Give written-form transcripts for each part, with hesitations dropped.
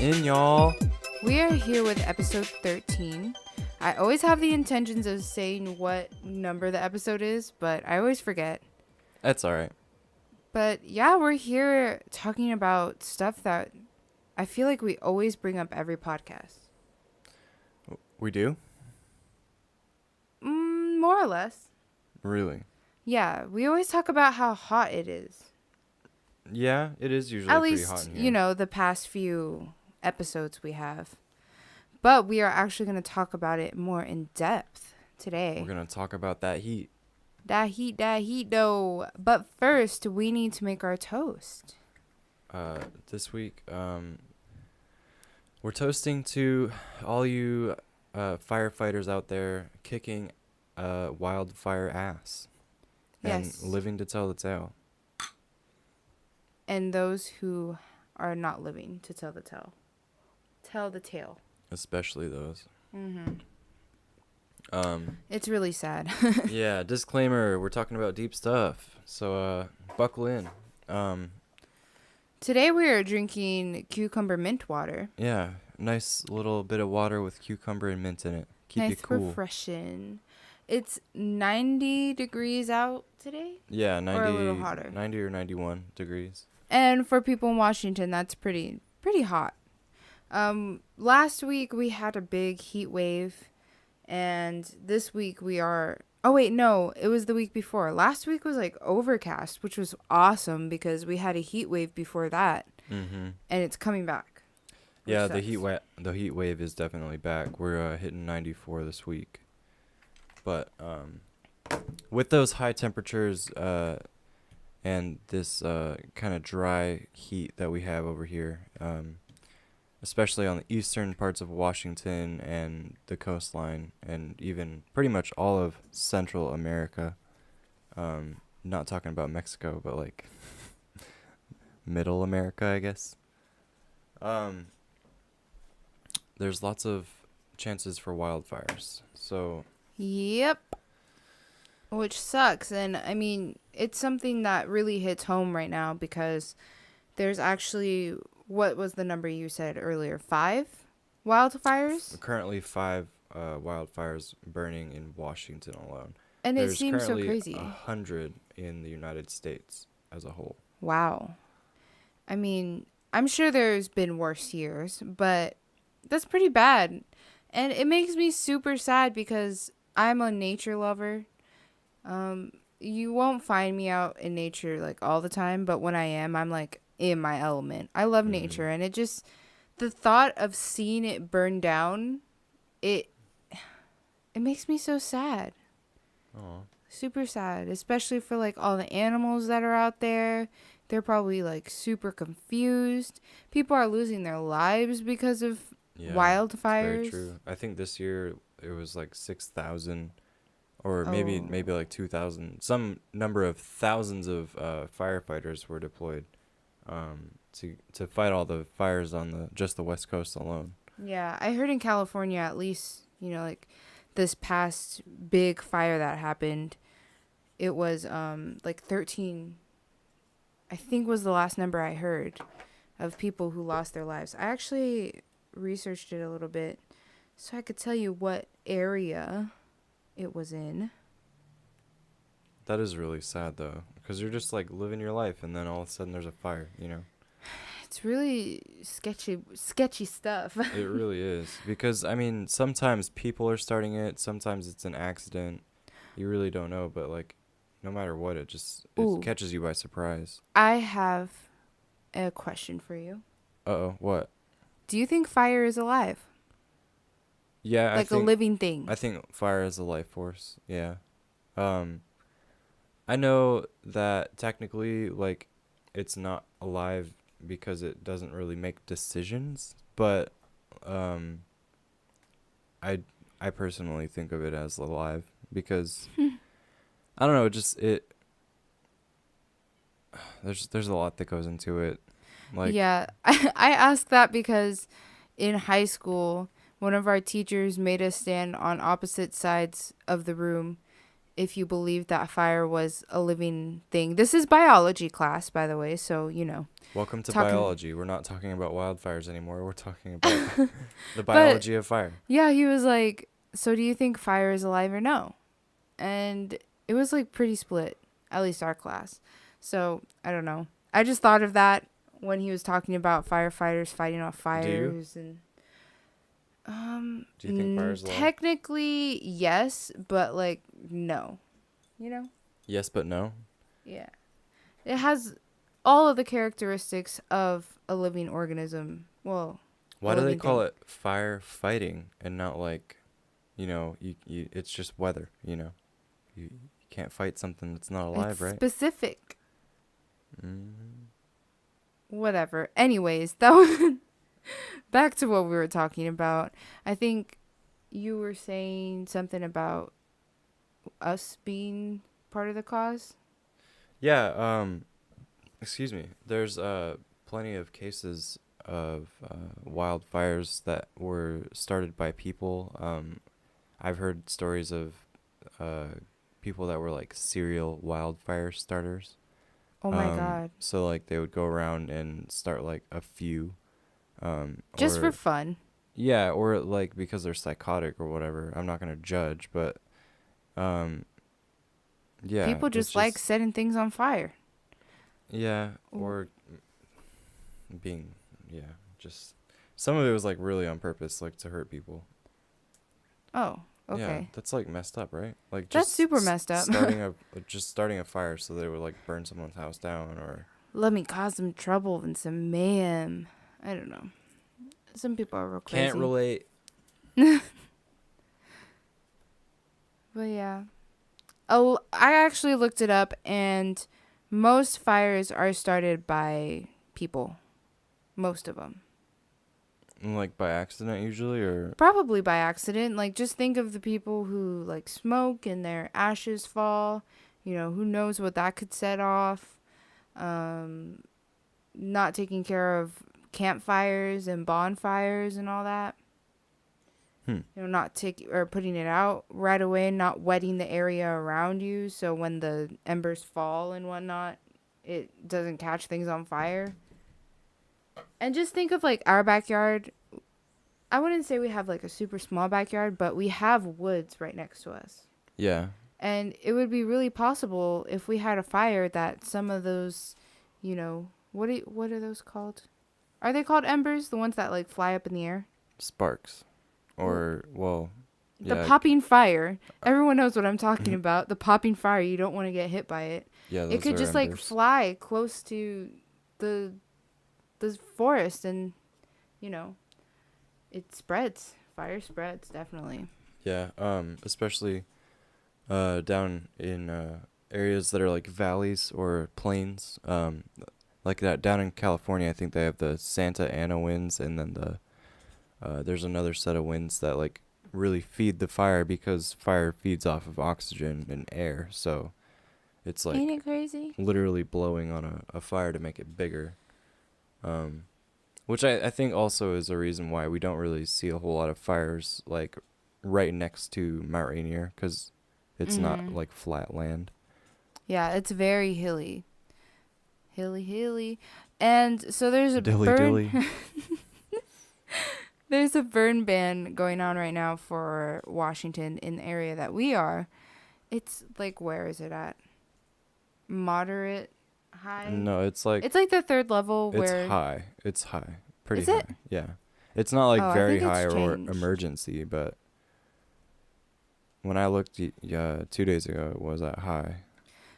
in, y'all. We are here with episode 13. I always have the intentions of saying what number the episode is, but I always forget. That's all right. But yeah, we're here talking about stuff that I feel like we always bring up every podcast. We do? More or less. Really? Yeah, we always talk about how hot it is. Yeah, it is usually At pretty least, hot in here. you know, the past few episodes we have. But we are actually going to talk about it more in depth today. We're going to talk about that heat. That heat, though. But first, we need to make our toast. This week, we're toasting to all you firefighters out there kicking wildfire ass. Yes. And living to tell the tale. And those who are not living to tell the tale. Tell the tale. Especially those. Mm-hmm. It's really sad. Yeah, disclaimer, we're talking about deep stuff. So buckle in. Today we are drinking cucumber mint water. Yeah, nice little bit of water with cucumber and mint in it. Keep you cool. Nice refreshing. It's 90 degrees out today. Yeah, 90, or a little hotter. 90 or 91 degrees. And for people in Washington, that's pretty hot. Last week we had a big heat wave, and this week we are... Oh, wait, no, it was the week before. Last week was, like, overcast, which was awesome because we had a heat wave before that, and it's coming back. Yeah, the heat wave is definitely back. We're hitting 94 this week. But with those high temperatures and this kind of dry heat that we have over here, especially on the eastern parts of Washington and the coastline, and even pretty much all of Central America. Not talking about Mexico, but like Middle America, I guess. There's lots of chances for wildfires. So. Yep. Which sucks. And I mean, it's something that really hits home right now because there's actually, what was the number you said earlier? 5 wildfires? Currently 5 wildfires burning in Washington alone. And There's it seems so crazy. 100 in the United States as a whole. Wow. I mean, I'm sure there's been worse years, but that's pretty bad. And it makes me super sad because I'm a nature lover. You won't find me out in nature like all the time, but when I am, I'm like in my element. I love nature, and the thought of seeing it burn down, it makes me so sad. Aww. Super sad, especially for like all the animals that are out there. They're probably like super confused. People are losing their lives because of wildfires. Very true. I think this year it was like 6,000 or maybe like 2,000. Some number of thousands of firefighters were deployed to fight all the fires on just the West Coast alone. Yeah, I heard in California at least, you know, like this past big fire that happened, it was like 13, I think was the last number I heard of people who lost their lives. I actually researched it a little bit so I could tell you what area it was in. That is really sad though, because you're just like living your life and then all of a sudden there's a fire, you know. It's really sketchy stuff. It really is, because I mean sometimes people are starting it, sometimes it's an accident. You really don't know, but like no matter what, it catches you by surprise. I have a question for you. Uh-oh, what? Do you think fire is alive? Yeah, like a living thing. I think fire is a life force. Yeah. I know that technically, like, it's not alive because it doesn't really make decisions, but I personally think of it as alive because I don't know, there's a lot that goes into it. Like, yeah, I asked that because in high school, one of our teachers made us stand on opposite sides of the room if you believe that fire was a living thing. This is biology class, by the way, so you know. Welcome to Talking- biology. We're not talking about wildfires anymore. We're talking about the biology of fire. Yeah, he was like, so do you think fire is alive or no? And it was like pretty split, at least our class. So I don't know. I just thought of that when he was talking about firefighters fighting off fires. And Do you think fire's alive? technically yes, but like no, you know. Yes, but no. Yeah, it has all of the characteristics of a living organism. Well, Why do they living call thing. it fire fighting and not like, you it's just weather, You can't fight something that's not alive, It's right? specific. Mm. Whatever. Anyways, that was back to what we were talking about. I think you were saying something about us being part of the cause. Yeah, excuse me. There's plenty of cases of wildfires that were started by people. I've heard stories of people that were like serial wildfire starters. Oh my god. So like they would go around and start like a few. Just for or, fun. Yeah, or like because they're psychotic or whatever. I'm not gonna judge, but yeah. People just like setting things on fire. Yeah, or being just some of it was like really on purpose, like to hurt people. Oh, Yeah, okay. that's like messed up, right? Like That's just super messed up. starting a fire so they would like burn someone's house down or Let me cause some trouble and some mayhem. I don't know. Some people are real crazy. can't relate. But yeah. Oh, I actually looked it up, and most fires are started by people. Most of them. Like by accident usually, or Probably by accident. Like, just think of the people who, like, smoke and their ashes fall. You know, who knows what that could set off. Not taking care of campfires and bonfires and all that. You know, not putting it out right away, not wetting the area around you, so when the embers fall and whatnot, it doesn't catch things on fire. And just think of like our backyard. I wouldn't say we have like a super small backyard, but we have woods right next to us. yeah. And it would be really possible if we had a fire that some of those, you know, what are those called? Are they called embers? The ones that like fly up in the air? Sparks. Or The yeah. popping fire. Everyone knows what I'm talking about. The popping fire. You don't want to get hit by it. Yeah, It could just like fly close to the forest, and you know, it spreads. Fire spreads, definitely. Yeah, especially down in areas that are like valleys or plains. Like that down in California, I think they have the Santa Ana winds, and then there's another set of winds that like really feed the fire because fire feeds off of oxygen and air. So it's like Ain't it crazy? literally blowing on a fire to make it bigger. Which I think also is a reason why we don't really see a whole lot of fires like right next to Mount Rainier, because it's not like flat land. Yeah, it's very hilly. Hilly. And so there's a Dilly. There's a burn ban going on right now for Washington in the area that we are. It's like, where is it at? Moderate, high? No, it's like the third level where... It's high. Pretty Is high. it? Yeah. It's not like Oh, I very think high it's or changed. emergency, but when I looked 2 days ago, it was at high.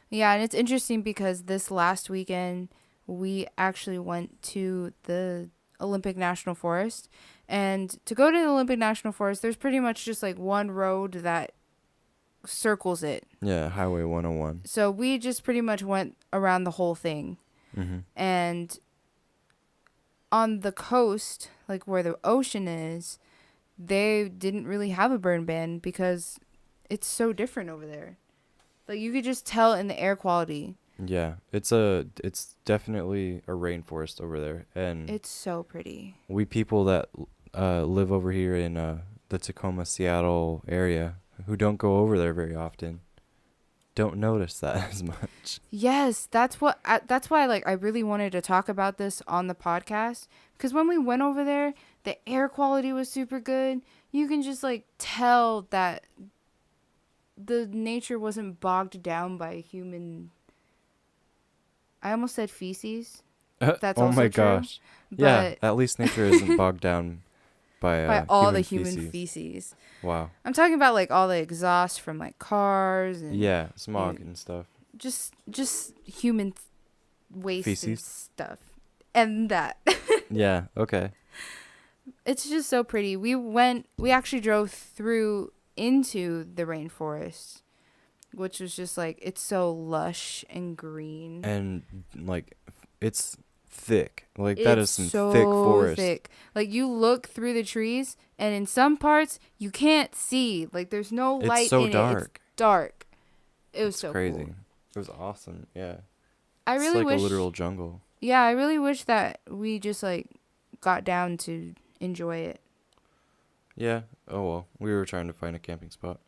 Yeah, and it's interesting because this last weekend, we actually went to the Olympic National Forest. And to go to the Olympic National Forest, there's pretty much just like one road that circles it. Yeah, Highway 101. So we just pretty much went around the whole thing. Mm-hmm. And on the coast, like where the ocean is, they didn't really have a burn ban because it's so different over there. Like, you could just tell in the air quality. Yeah, it's definitely a rainforest over there, and It's so pretty. we people that live over here in the Tacoma, Seattle area who don't go over there very often, don't notice that as much. Yes, that's why like I really wanted to talk about this on the podcast, because when we went over there, the air quality was super good. You can just like tell that the nature wasn't bogged down by human. I almost said feces. If that's Oh also my true, gosh. Yeah, but at least nature isn't bogged down by by all the human human feces. feces. Wow. I'm talking about like all the exhaust from like cars and Yeah, smog and and stuff. just human waste and Feces. stuff. And that. Yeah, okay. It's just so pretty. We actually drove through into the rainforest, which was just like, it's so lush and green. And like it's thick. Like that is It's some so thick forest. thick. Like you look through the trees and in some parts you can't see. Like there's no It's light so in it. dark. It's dark. It was It's so crazy. cool. It was awesome. Yeah. I It's really like wish a literal jungle. Yeah, I really wish that we just like got down to enjoy it. Yeah. Oh well. We were trying to find a camping spot.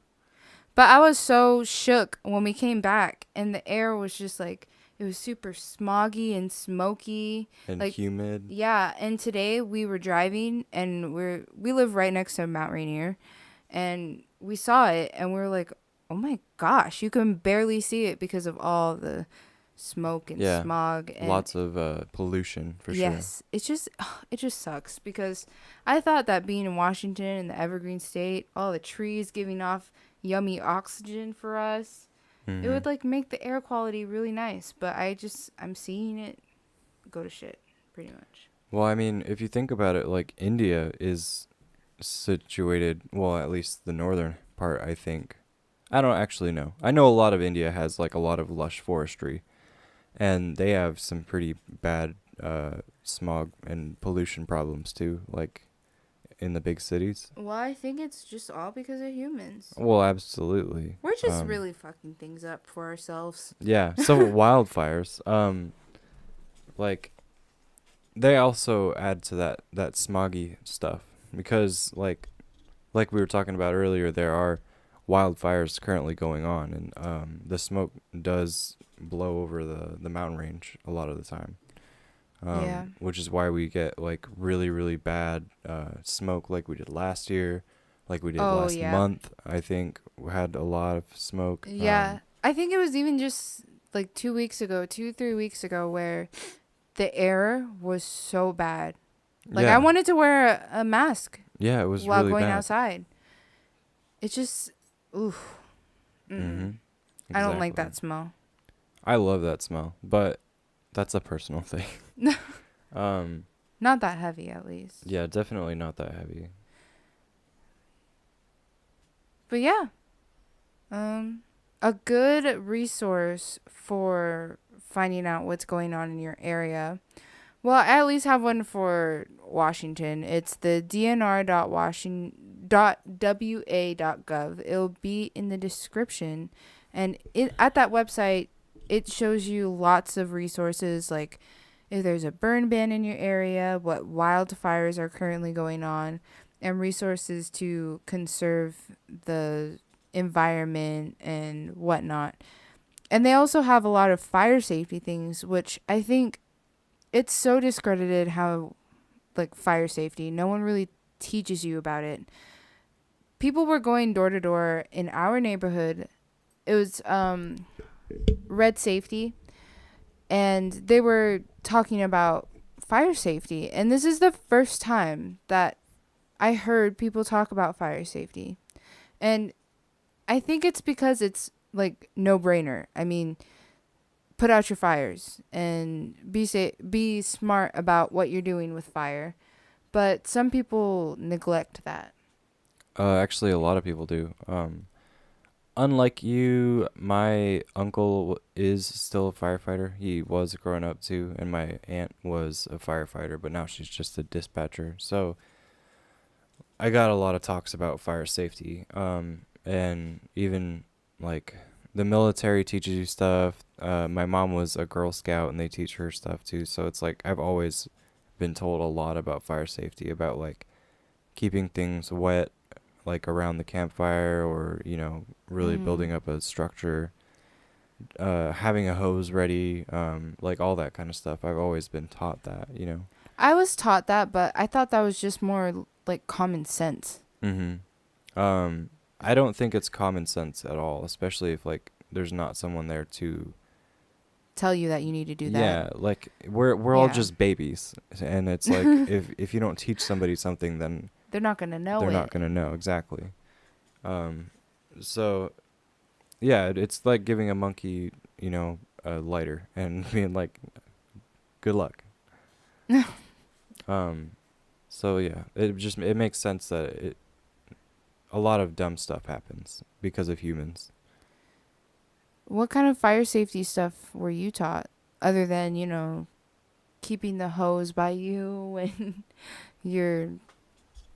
But I was so shook when we came back and the air was just like, it was super smoggy and smoky. And Like, humid. yeah, and today we were driving and we live right next to Mount Rainier and we saw it and we were like, "Oh my gosh, you can barely see it because of all the smoke and Yeah. smog and Lots of pollution for yes, it's just it just sucks because I thought that being in Washington in the Evergreen State, all the trees giving off yummy oxygen for us, sure. it would like make the air quality really nice, but I'm seeing it go to shit pretty much. Well, I mean, if you think about it, like India is situated, well, at least the northern part, I think. I don't actually know. I know a lot of India has like a lot of lush forestry, and they have some pretty bad smog and pollution problems too, like in the big cities. Well, I think it's just all because of humans. Well, absolutely. We're just really fucking things up for ourselves. Yeah. So wildfires, like they also add to that smoggy stuff because like we were talking about earlier, there are wildfires currently going on, and the smoke does blow over the mountain range a lot of the time. Yeah. Which is why we get like really really bad smoke, like we did last year, like we did last yeah. month. I think we had a lot of smoke. Yeah. I think it was even just like 3 weeks ago, where the air was so bad. Like yeah. I wanted to wear a mask Yeah, it was while really going bad. outside. It's just, oof. Mm-hmm. I don't like Exactly. that smell. I love that smell, but that's a personal thing. Not that heavy, at least. Yeah, definitely not that heavy. But yeah, a good resource for finding out what's going on in your area. Well, I at least have one for Washington. It's the dnr.wa.gov. It'll be in the description, and at that website, it shows you lots of resources, like if there's a burn ban in your area, what wildfires are currently going on, and resources to conserve the environment and whatnot. And they also have a lot of fire safety things, which I think it's so discredited how, like, fire safety. No one really teaches you about it. People were going door to door in our neighborhood. It was Red Safety, and they were talking about fire safety. And this is the first time that I heard people talk about fire safety. And I think it's because it's like no brainer. I mean, put out your fires and be smart about what you're doing with fire. But some people neglect that. Actually, a lot of people do. Unlike you, my uncle is still a firefighter. He was growing up too, and my aunt was a firefighter, but now she's just a dispatcher. So I got a lot of talks about fire safety. And even like the military teaches you stuff. My mom was a Girl Scout and they teach her stuff too. So it's like I've always been told a lot about fire safety, about like keeping things wet, like around the campfire, or really building up a structure. having a hose ready, like all that kind of stuff. I've always been taught that, you know. I was taught that, but I thought that was just more like common sense. Mm-hmm. I don't think it's common sense at all, especially if like there's not someone there to Tell you that you need to do that. Yeah, like we're all Yeah. just babies, and it's like if you don't teach somebody something, then They're not gonna know they're it. not gonna know exactly. So yeah, it's like giving a monkey, you know, a lighter and being like, good luck. So yeah, it makes sense that a lot of dumb stuff happens because of humans. What kind of fire safety stuff were you taught, other than keeping the hose by you when you're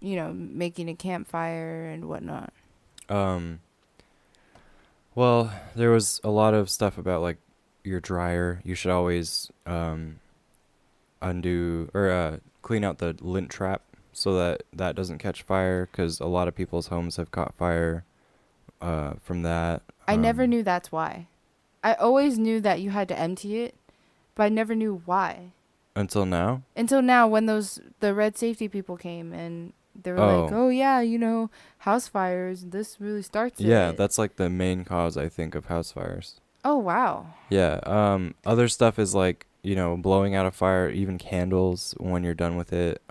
making a campfire and whatnot? Well, there was a lot of stuff about like your dryer. You should always undo or clean out the lint trap so that doesn't catch fire, because a lot of people's homes have caught fire from that. I never knew that's why. I always knew that you had to empty it, but I never knew why. Until now? Until now, when the red safety people came and they were like, Oh. "Oh yeah, house fires. This really starts Yeah, it." that's like the main cause, I think, of house fires. Oh wow. Yeah. Other stuff is like, blowing out a fire, even candles when you're done with it.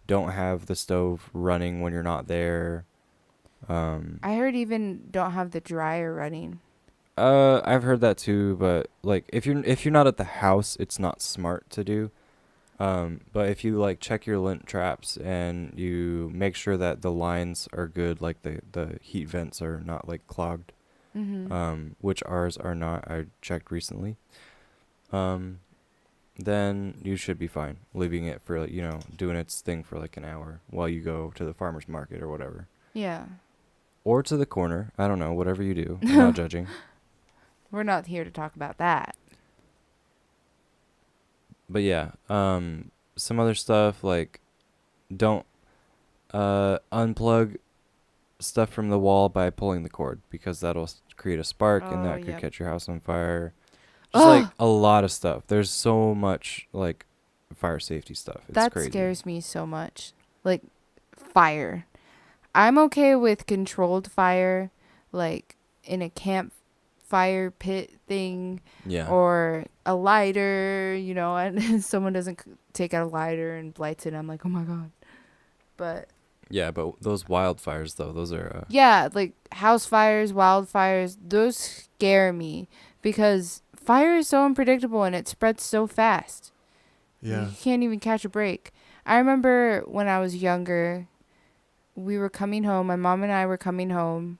Don't have the stove running when you're not there. I heard even don't have the dryer running. I've heard that too, but like if you're not at the house, it's not smart to do. But if you like check your lint traps and you make sure that the lines are good, like the heat vents are not like clogged, which ours are not. I checked recently. Then you should be fine, leaving it for doing its thing for like an hour while you go to the farmer's market or whatever. Yeah. Or to the corner. I don't know, whatever you do. I'm not judging. We're not here to talk about that. But yeah, some other stuff like don't unplug stuff from the wall by pulling the cord, because that'll create a spark and that could catch your house on fire. Just like a lot of stuff. There's so much like fire safety stuff. It's that crazy. Scares me so much. Like fire. I'm okay with controlled fire, like in a campfire pit thing, Yeah. or a lighter, and someone doesn't take out a lighter and lights it. I'm like, oh my God. But Yeah, but those wildfires though, those are yeah, like house fires, wildfires, those scare me because fire is so unpredictable and it spreads so fast. Yeah. You can't even catch a break. I remember when I was younger, we were coming home, my mom and I were coming home,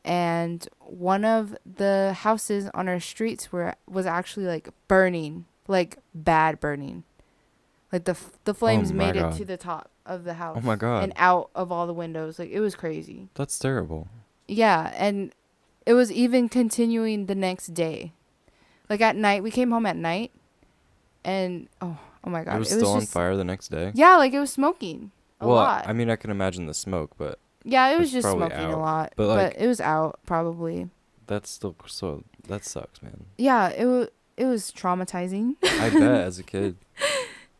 and one of the houses on our streets was actually like burning, like bad burning. Like the flames made it to the top of the house. Oh my God. And out of all the windows. Like it was crazy. That's terrible. Yeah, and it was even continuing the next day. Like at night, we came home at night, and oh my God, It was still on fire the next day? Yeah, like it was smoking a lot. I mean, I can imagine the smoke, but yeah, it was it's just probably smoking out. a lot, But, like, it was out probably. that's still that sucks, man. Yeah, it was traumatizing. I bet as a kid.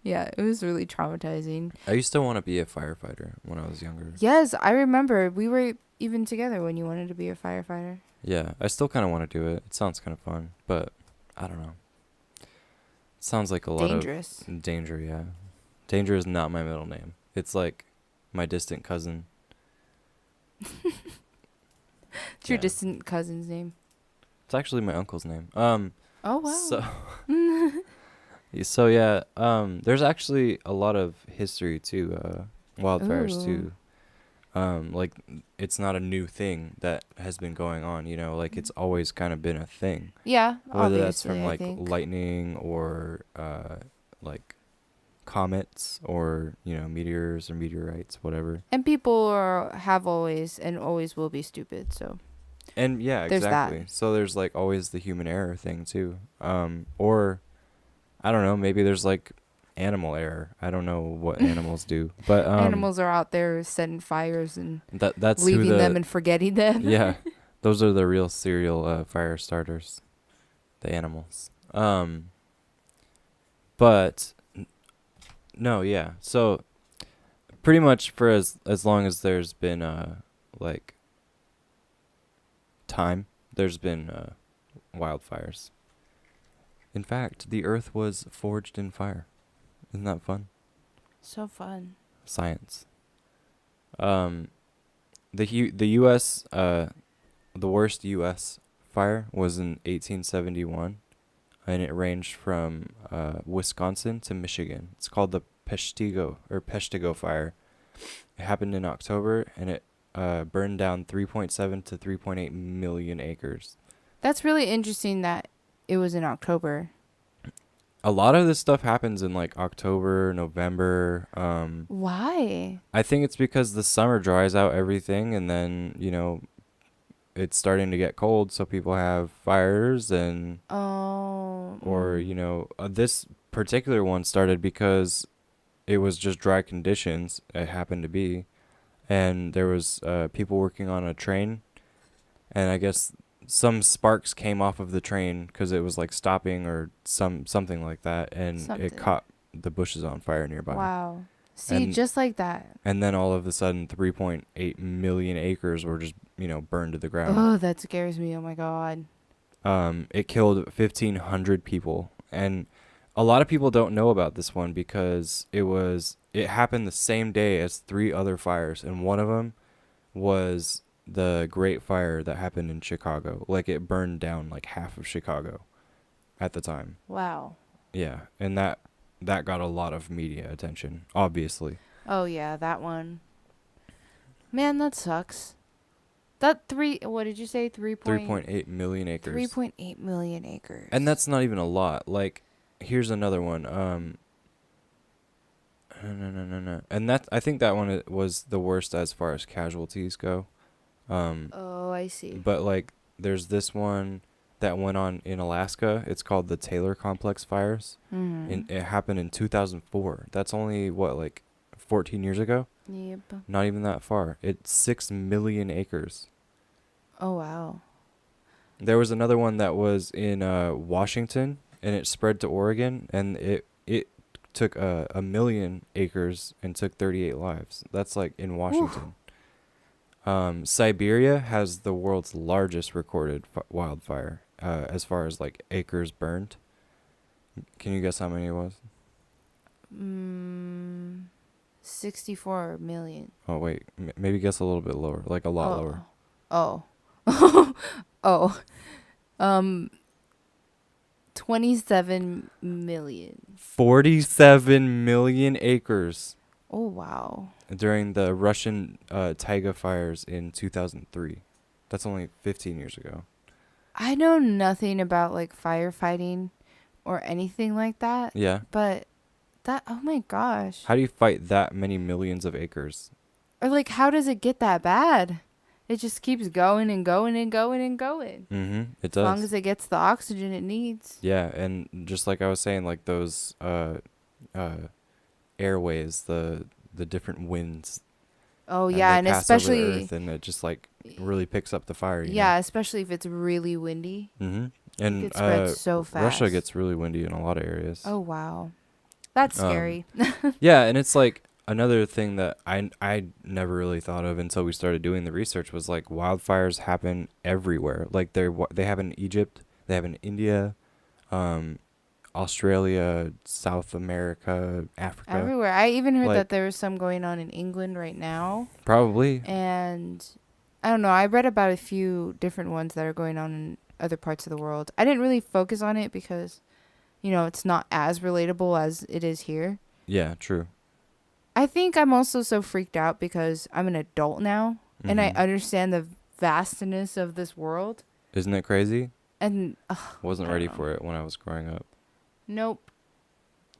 Yeah, it was really traumatizing. I used to want to be a firefighter when I was younger. Yes, I remember we were even together when you wanted to be a firefighter. Yeah, I still kind of want to do it. It sounds kind of fun, but I don't know. It sounds like a lot Dangerous. of danger, yeah. Danger is not my middle name. It's like my distant cousin. It's your distant cousin's name. It's actually my uncle's name. Oh wow. So yeah, there's actually a lot of history to wildfires too. Like it's not a new thing that has been going on, like it's always kind of been a thing. Yeah, Whether that's obviously, from I like think. lightning or like comets or meteors or meteorites, whatever. And people have always and always will be stupid, so. And yeah, There's exactly. that. So there's like always the human error thing too. Or I don't know, maybe there's like animal error. I don't know what animals do, but Animals are out there setting fires and that's leaving them and forgetting them. Yeah, those are the real serial fire starters. the animals. But no, yeah. So pretty much for as long as there's been like time, there's been wildfires. In fact, the earth was forged in fire. Isn't that fun? So fun. Science. The U.S. The worst U.S. fire was in 1871, and it ranged from Wisconsin to Michigan. It's called the Peshtigo fire. It happened in October, and it burned down 3.7 to 3.8 million acres. That's really interesting that it was in October. A lot of this stuff happens in like October, November. Why? I think it's because the summer dries out everything, and then it's starting to get cold, so people have fires and this particular one started because it was just dry conditions. It happened to be, and there was people working on a train, and I guess some sparks came off of the train because it was like stopping or something like that, and it caught the bushes on fire nearby. Wow. See, just like that. And then all of a sudden 3.8 million acres were just, burned to the ground. Oh, that scares me. Oh my God. It killed 1,500 people. And a lot of people don't know about this one because it happened the same day as 3 other fires. And one of them was the Great Fire that happened in Chicago. Like, it burned down like half of Chicago at the time. Wow. Yeah. And that got a lot of media attention, obviously. Oh yeah, that one. Man, that sucks. What did you say? 3.8 million acres. 3.8 million acres. And that's not even a lot. Like, here's another one. No. And I think that one was the worst as far as casualties go. Oh, I see. But like, there's this one that went on in Alaska. It's called the Taylor Complex Fires. Mm-hmm. And it happened in 2004. That's only, 14 years ago? Yep. Not even that far. It's 6 million acres. Oh, wow. There was another one that was in Washington, and it spread to Oregon, and it took 1 million acres and took 38 lives. That's like in Washington. Siberia has the world's largest recorded wildfire as far as like acres burned. Can you guess how many it was? 64 million. Oh, wait. Maybe guess a little bit lower, like a lot lower. Oh. 27 million. 47 million acres Oh, wow. during the Russian Taiga fires in 2003. That's only 15 years ago. I know nothing about like firefighting or anything like that. Yeah. But oh my gosh. How do you fight that many millions of acres? Or like, how does it get that bad? It just keeps going and going and going and going. Mm-hmm. It does. As long as it gets the oxygen it needs. Yeah, and just like I was saying, like those airways, the different winds. Oh yeah, and pass over especially the earth, and it just like really picks up the fire. Yeah, especially if it's really windy. Mm-hmm. And it spreads so fast. Russia gets really windy in a lot of areas. Oh wow, that's scary. Yeah, and it's like another thing that I never really thought of until we started doing the research was like wildfires happen everywhere. Like they happen in Egypt, they happen in India, Australia, South America, Africa. Everywhere. I even heard that there was some going on in England right now. Probably. And I don't know. I read about a few different ones that are going on in other parts of the world. I didn't really focus on it because, it's not as relatable as it is here. Yeah, true. I think I'm also so freaked out because I'm an adult now, and I understand the vastness of this world. Isn't it crazy? And wasn't ready for it when I was growing up. Nope.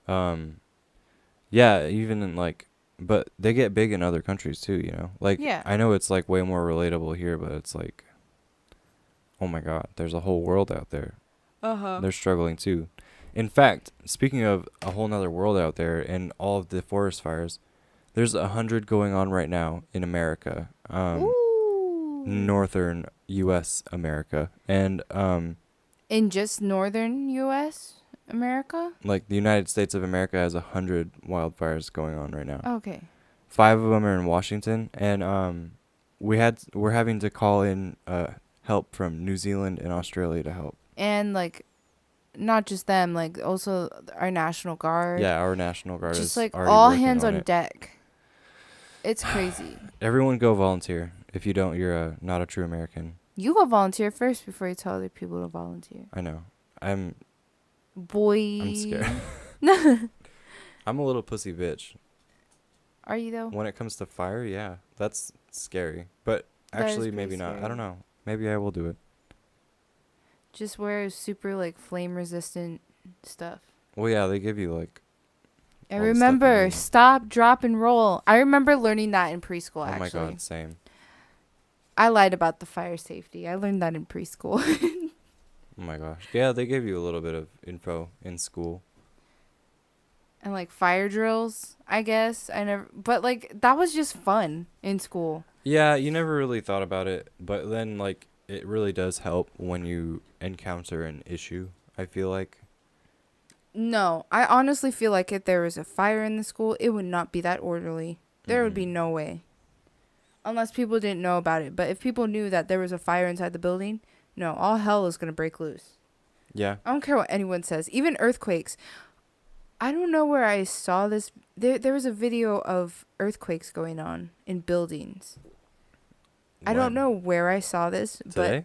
Yeah, even in like, but they get big in other countries too, Like, yeah. I know it's like way more relatable here, but it's like, oh my God, there's a whole world out there. They're struggling too. In fact, speaking of a whole nother world out there and all of the forest fires, there's 100 going on right now in America, Ooh. northern U.S. America, and In just northern U.S. America? Like the United States of America has 100 wildfires going on right now. Okay. 5 of them are in Washington, and we're having to call in help from New Zealand and Australia to help. And like, not just them, like also our National Guard. Yeah, our National Guard Just is like already all working hands on it. deck. It's crazy. Everyone go volunteer. If you don't, you're not a true American. You go volunteer first before you tell other people to volunteer. I know. I'm Boy. scared. I'm a little pussy bitch. Are you though? When it comes to fire, yeah, that's scary. But That is actually, pretty maybe not. I scary. don't know. Maybe I will do it. Just wear super like flame resistant stuff. Well, yeah, they give you like. And all the stuff you remember, need. stop, drop, and roll. I remember learning that in preschool, Oh actually. my god, same. I lied about the fire safety. I learned that in preschool. Oh my gosh. Yeah, they give you a little bit of info in school. And like fire drills, I guess. But like that was just fun in school. Yeah, you never really thought about it, but then like it really does help when you encounter an issue, I feel like. No, I honestly feel like if there was a fire in the school, it would not be that orderly. There would be no way. Unless people didn't know about it. But if people knew that there was a fire inside the building, no, all hell is going to break loose. Yeah. I don't care what anyone says. Even earthquakes. I don't know where I saw this. There was a video of earthquakes going on in buildings. I don't When? know where I saw this. Today? But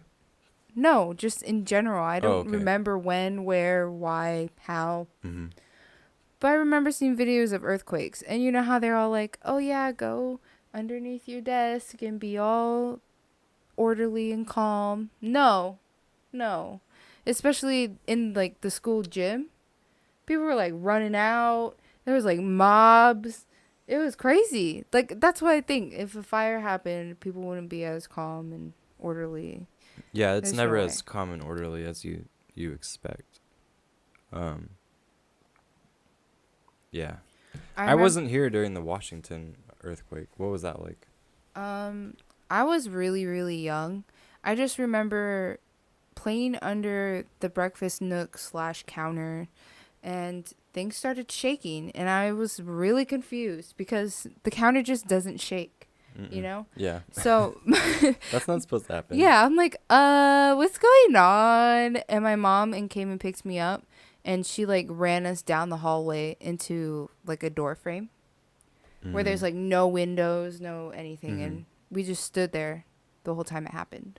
no, just in general. I don't okay. remember when, where, why, how. Mm-hmm. But I remember seeing videos of earthquakes. And you know how they're all like, oh yeah, go underneath your desk and be all orderly and calm. No. Especially in like the school gym. People were like running out. There was like mobs. It was crazy. Like that's what I think. If a fire happened, people wouldn't be as calm and orderly. Yeah, it's There's never no as way. calm and orderly as you expect. Yeah. I wasn't here during the Washington earthquake. What was that like? I was really, really young. I just remember playing under the breakfast nook / counter, and things started shaking, and I was really confused because the counter just doesn't shake, you know? Yeah. So, That's not supposed to happen. yeah, I'm like, what's going on? And my mom came and picked me up, and she like ran us down the hallway into like a door frame where there's like no windows, no anything, and we just stood there the whole time it happened.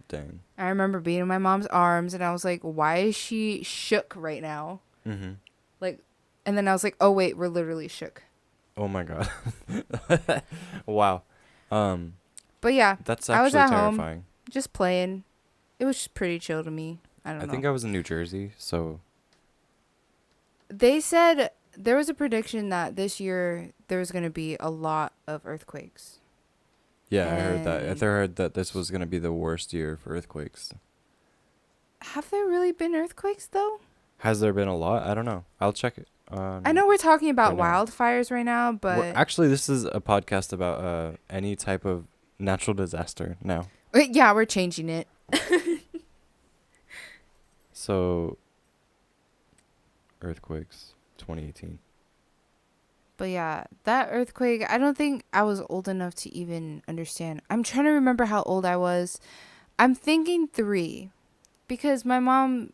Dang. I remember being in my mom's arms, and I was like, why is she shook right now? Mm-hmm. Like, and then I was like, oh wait, we're literally shook. Oh my god. Wow. But yeah, That's I was actually at home. terrifying. Just playing. It was just pretty chill to me. I don't know. I think I was in New Jersey, so They said there was a prediction that this year there was going to be a lot of earthquakes. yeah, I heard that. I And- heard that this was gonna be the worst year for earthquakes. Have there really been earthquakes though? Has there been a lot? I don't know. I'll check it. I know we're talking about right now. wildfires right now, but Actually, this is a podcast about any type of natural disaster now. yeah, we're changing it. So, earthquakes, 2018. But yeah, that earthquake, I don't think I was old enough to even understand. I'm trying to remember how old I was. I'm thinking 3 because my mom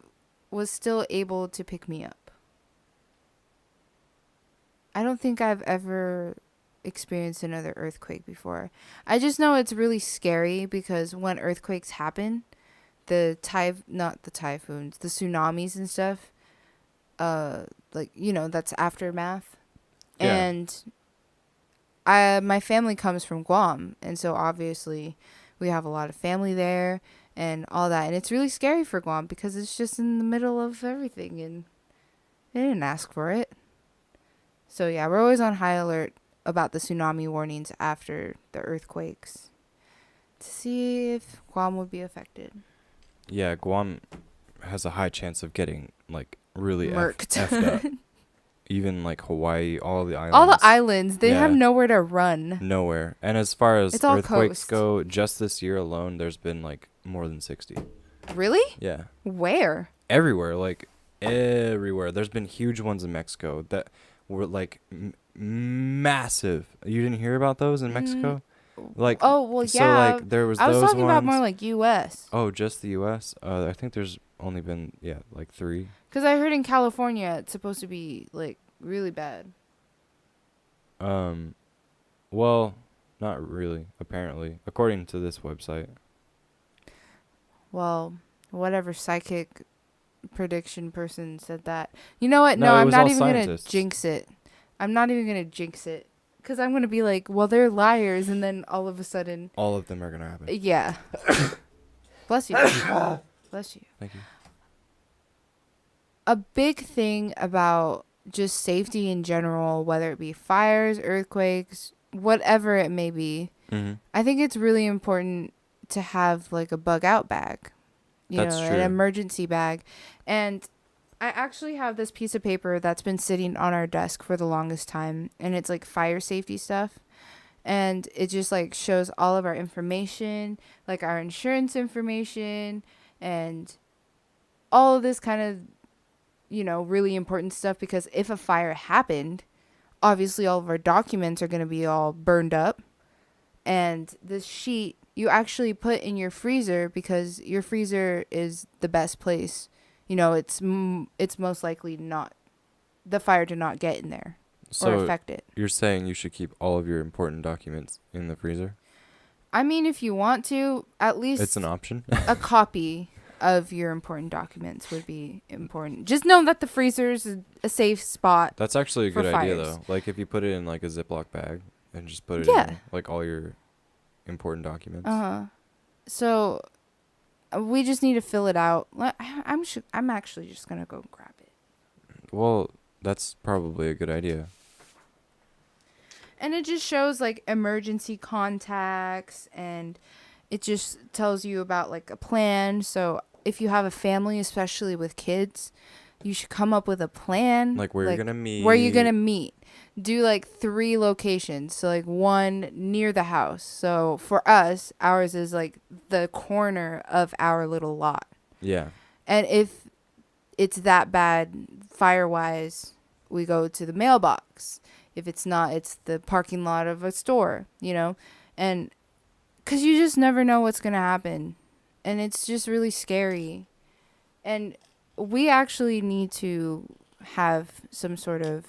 was still able to pick me up. I don't think I've ever experienced another earthquake before. I just know it's really scary because when earthquakes happen, not the typhoons, the tsunamis and stuff, like, you know, that's aftermath. Yeah. And my family comes from Guam, and so obviously we have a lot of family there and all that, and it's really scary for Guam because it's just in the middle of everything, and they didn't ask for it. So yeah, we're always on high alert about the tsunami warnings after the earthquakes to see if Guam would be affected. Yeah, Guam has a high chance of getting like really Murked. effed up. Even like Hawaii, all the islands. All the islands, they have Yeah. nowhere to run. Nowhere. And as far as It's all earthquakes coast. go, just this year alone, there's been like more than 60. Really? Yeah. Where? Everywhere, like everywhere. There's been huge ones in Mexico that were like massive. You didn't hear about those in Mexico? Like, Oh, well, so yeah. like there was I was those talking about more ones. like U.S. Oh, just the U.S. I think there's only been like 3. Because I heard in California it's supposed to be like really bad. Well, not really. Apparently, according to this website. Well, whatever psychic prediction person said that. You know what? No, No, it I'm was not all even going to scientists. jinx it. I'm not even going to jinx it. Because I'm going to be like, well, they're liars. And then all of a sudden. All of them are gonna happen. Yeah. Bless you. Bless you. Thank you. A big thing about just safety in general, whether it be fires, earthquakes, whatever it may be, Mm-hmm. I think it's really important to have like a bug out bag, That's an true. emergency bag. And I actually have this piece of paper that's been sitting on our desk for the longest time, and it's like fire safety stuff. And it just like shows all of our information, like our insurance information and all of this kind of, really important stuff, because if a fire happened, obviously all of our documents are going to be all burned up. And this sheet you actually put in your freezer, because your freezer is the best place. It's most likely not the fire to not get in there or So affect it. you're saying you should keep all of your important documents in the freezer? I mean, if you want to, at least It's an option. a copy of your important documents would be important. Just know that the freezer is a safe spot. That's actually a For good idea, fires. though. Like, if you put it in, like, a Ziploc bag and just put it Yeah. in, like, all your important documents. So we just need to fill it out. I'm actually just gonna go grab it. Well, that's probably a good idea. And it just shows like emergency contacts, and it just tells you about like a plan. So if you have a family, especially with kids, you should come up with a plan. Like, where you're going to meet. Where you're gonna meet. Do like 3 locations. So like 1 near the house. So for us, ours is like the corner of our little lot. Yeah. And if it's that bad fire-wise, we go to the mailbox. If it's not, it's the parking lot of a store, And because you just never know what's going to happen. And it's just really scary. And we actually need to have some sort of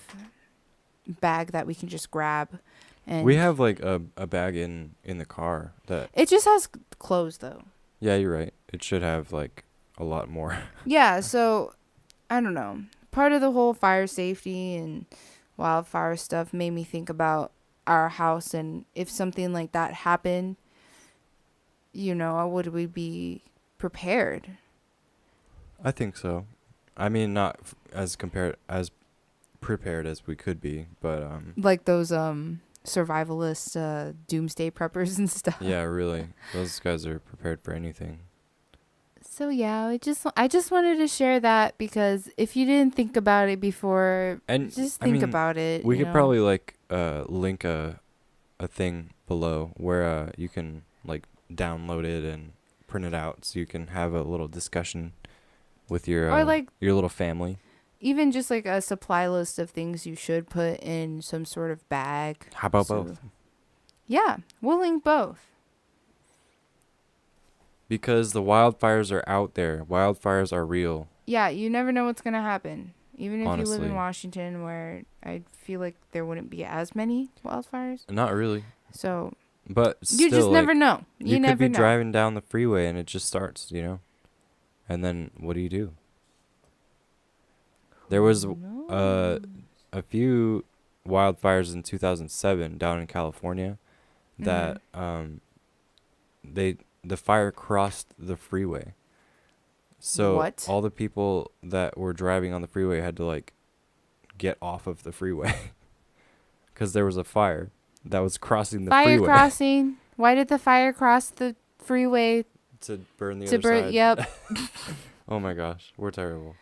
bag that we can just grab. And we have, like, a bag in the car that... It just has clothes, though. Yeah, you're right. It should have, like, a lot more. Yeah, so, I don't know. Part of the whole fire safety and wildfire stuff made me think about our house, and if something like that happened, would we be prepared? I think so. I mean, not as prepared as we could be, but Like those survivalist doomsday preppers and stuff. yeah, really, those guys are prepared for anything. So yeah, I just wanted to share that, because if you didn't think about it before, And just I think mean, about it. we could probably like link a thing below where you can like download it and print it out, so you can have a little discussion with your or like your little family. even just like a supply list of things you should put in some sort of bag. How about both? Yeah, we'll link both. Because the wildfires are out there. Wildfires are real. Yeah, you never know what's going to happen. Even if you live Honestly. in Washington, where I feel like there wouldn't be as many wildfires. Not really. So But you still, just never like, know. You could never be know. driving down the freeway and it just starts, And then what do? There was a few wildfires in 2007 down in California that the fire crossed the freeway. So What? all the people that were driving on the freeway had to like get off of the freeway because there was a fire that was crossing the Fire freeway. crossing. Why did the fire cross the freeway? To burn the other side. Yep. Oh my gosh, we're terrible.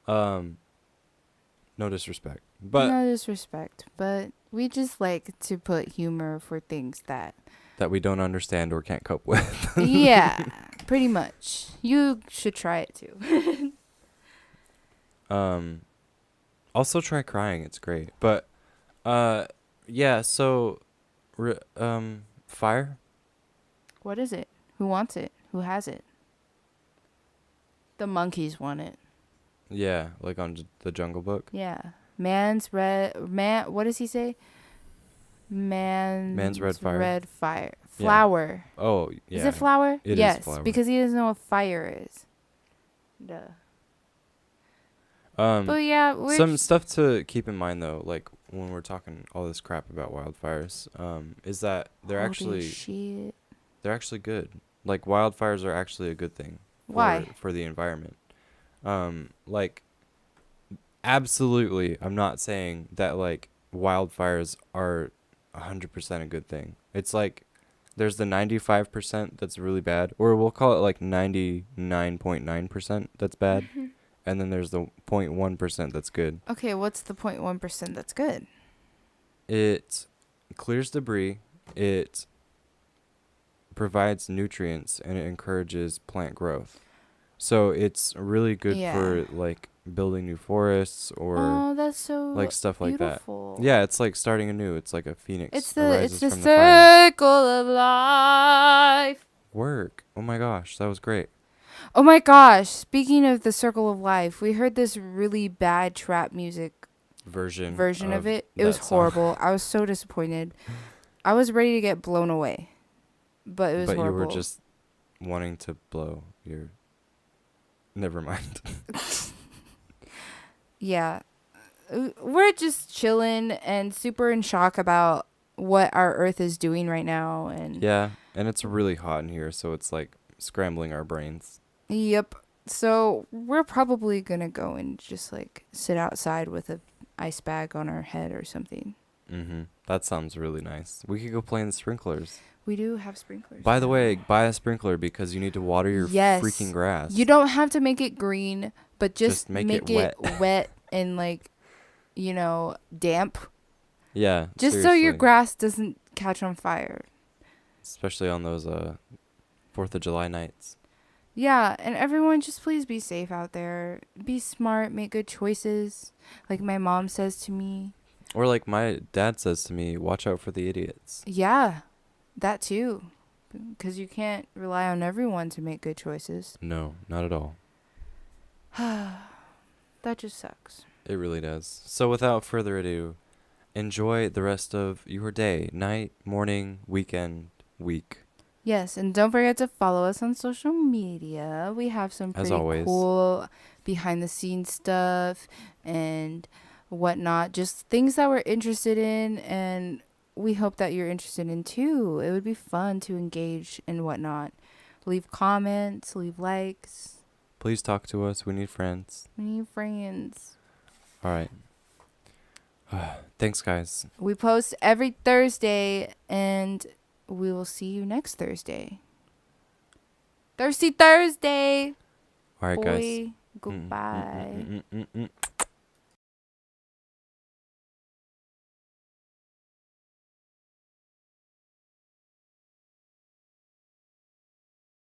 No disrespect, but No disrespect, but we just like to put humor for things that that we don't understand or can't cope with. yeah. Pretty much. You should try it too. Also try crying. It's great. But yeah. So, fire. What is it? Who wants it? Who has it? The monkeys want it. Yeah, like on the Jungle Book. Yeah. What does he say? Man's red fire. Red fire. Yeah. Flower. Oh, yeah. Is it flower? It yes, is flower. because he doesn't know what fire is. Duh. But yeah, some stuff to keep in mind though, like when we're talking all this crap about wildfires, is that they're actually good. Like wildfires are actually a good thing. Why? For the environment. Like absolutely, I'm not saying that like wildfires are 100% a good thing. It's like there's the 95% that's really bad, or we'll call it like 99.9% that's bad. And then there's the 0.1% that's good. Okay, what's the 0.1% that's good? It clears debris, it provides nutrients, and it encourages plant growth. So it's really good for like building new forests or that's so like stuff like beautiful. that. Yeah, it's like starting anew. It's like a phoenix. It's the from circle of life. Work. Oh my gosh, that was great. Oh my gosh, speaking of the circle of life, we heard this really bad trap music version of it. It was horrible. I was so disappointed. I was ready to get blown away. But it was horrible. But you were just wanting to blow your... Never mind. Yeah. We're just chilling and super in shock about what our Earth is doing right now. And yeah, and it's really hot in here, so it's like scrambling our brains. Yep. So we're probably going to go and just like sit outside with a ice bag on our head or something. That sounds really nice. We could go play in the sprinklers. We do have sprinklers. By the way, buy a sprinkler because you need to water your freaking grass. You don't have to make it green, but just make it wet and like, damp. Yeah. Just so your grass doesn't catch on fire. Especially on those 4th of July nights. Yeah, and everyone just please be safe out there. Be smart, make good choices. Like my mom says to me. Or like my dad says to me, watch out for the idiots. Yeah, that too. Because you can't rely on everyone to make good choices. No, not at all. That just sucks. It really does. So without further ado, enjoy the rest of your day, night, morning, weekend, week. Yes, and don't forget to follow us on social media. We have some pretty cool behind-the-scenes stuff and whatnot. Just things that we're interested in, and we hope that you're interested in too. It would be fun to engage and whatnot. Leave comments, leave likes. Please talk to us. We need friends. All right. Thanks, guys. We post every Thursday, and we will see you next Thursday. Thursday. All right, guys. Goodbye.